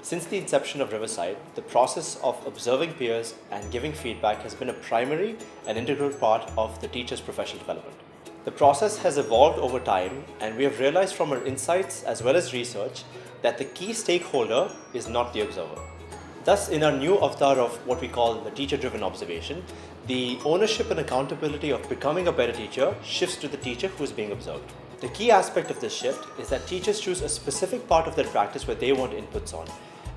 Since the inception of Riverside, the process of observing peers and giving feedback has been a primary and integral part of the teacher's professional development. The process has evolved over time, and we have realized from our insights as well as research that the key stakeholder is not the observer. Thus, in our new avatar of what we call the teacher-driven observation, the ownership and accountability of becoming a better teacher shifts to the teacher who is being observed. The key aspect of this shift is that teachers choose a specific part of their practice where they want inputs on,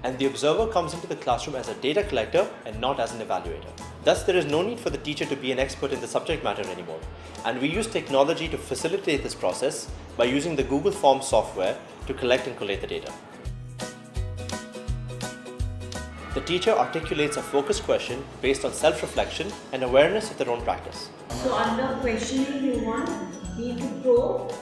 and the observer comes into the classroom as a data collector and not as an evaluator. Thus, there is no need for the teacher to be an expert in the subject matter anymore, and we use technology to facilitate this process by using the Google Forms software to collect and collate the data. The teacher articulates a focused question based on self-reflection and awareness of their own practice. So under questioning, you want me to probe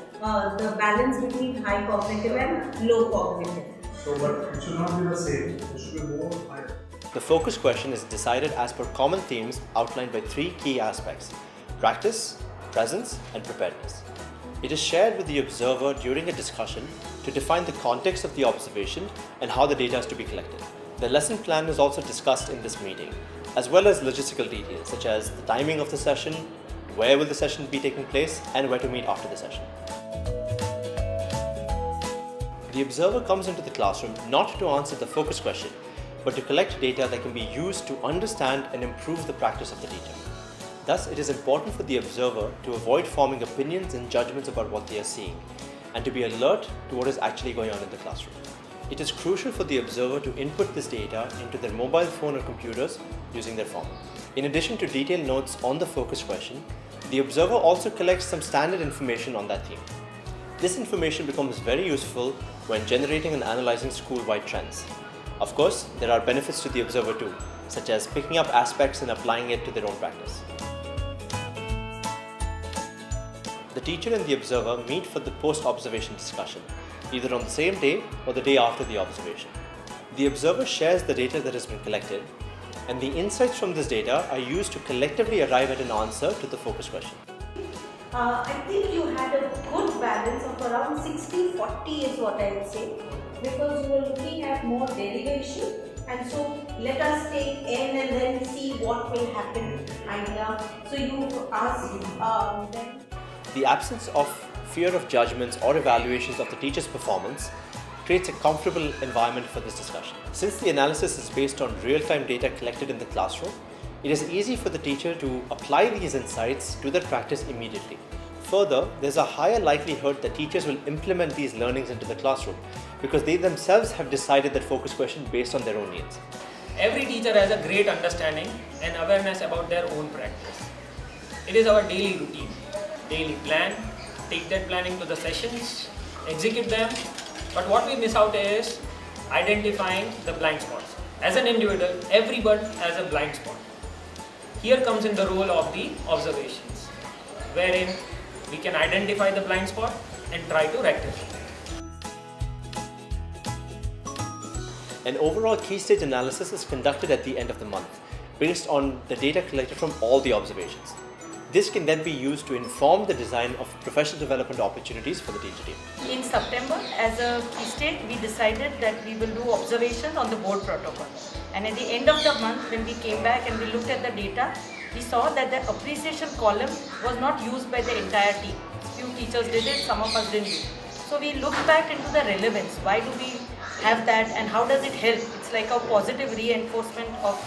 the balance between high cognitive and low cognitive. So, but it should not be the same. It should be more higher. The focus question is decided as per common themes outlined by three key aspects: practice, presence, and preparedness. It is shared with the observer during a discussion to define the context of the observation and how the data is to be collected. The lesson plan is also discussed in this meeting, as well as logistical details such as the timing of the session, where will the session be taking place, and where to meet after the session. The observer comes into the classroom not to answer the focus question, but to collect data that can be used to understand and improve the practice of the teacher. Thus, it is important for the observer to avoid forming opinions and judgments about what they are seeing, and to be alert to what is actually going on in the classroom. It is crucial for the observer to input this data into their mobile phone or computers using their phone. In addition to detailed notes on the focus question, the observer also collects some standard information on that theme. This information becomes very useful when generating and analyzing school-wide trends. Of course, there are benefits to the observer too, such as picking up aspects and applying it to their own practice. The teacher and the observer meet for the post-observation discussion, either on the same day or the day after the observation. The observer shares the data that has been collected, and the insights from this data are used to collectively arrive at an answer to the focus question. I think you had a good balance of around 60-40 is what I would say, because you were looking at more derivation, and so let us take N and then see what will happen idea. So you asked then. The absence of fear of judgments or evaluations of the teacher's performance creates a comfortable environment for this discussion. Since the analysis is based on real-time data collected in the classroom, it is easy for the teacher to apply these insights to their practice immediately. Further, there's a higher likelihood that teachers will implement these learnings into the classroom because they themselves have decided that focus question based on their own needs. Every teacher has a great understanding and awareness about their own practice. It is our daily routine. Daily plan, take that planning to the sessions, execute them, but what we miss out is identifying the blind spots. As an individual, everyone has a blind spot. Here comes in the role of the observations, wherein we can identify the blind spot and try to rectify it. An overall key stage analysis is conducted at the end of the month, based on the data collected from all the observations. This can then be used to inform the design of professional development opportunities for the teacher team. In September, as a key state, we decided that we will do observations on the board protocol. And at the end of the month, when we came back and we looked at the data, we saw that the appreciation column was not used by the entire team. Few teachers did it, some of us didn't do. So we looked back into the relevance. Why do we have that and how does it help? It's like a positive reinforcement of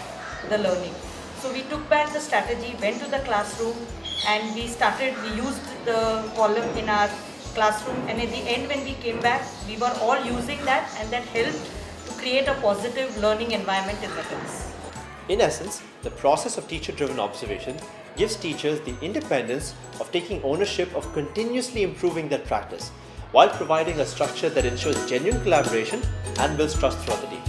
the learning. So we took back the strategy, went to the classroom, and we used the column in our classroom, and at the end when we came back, we were all using that, and that helped to create a positive learning environment in the class. In essence, the process of teacher-driven observation gives teachers the independence of taking ownership of continuously improving their practice, while providing a structure that ensures genuine collaboration and builds trust throughout the team.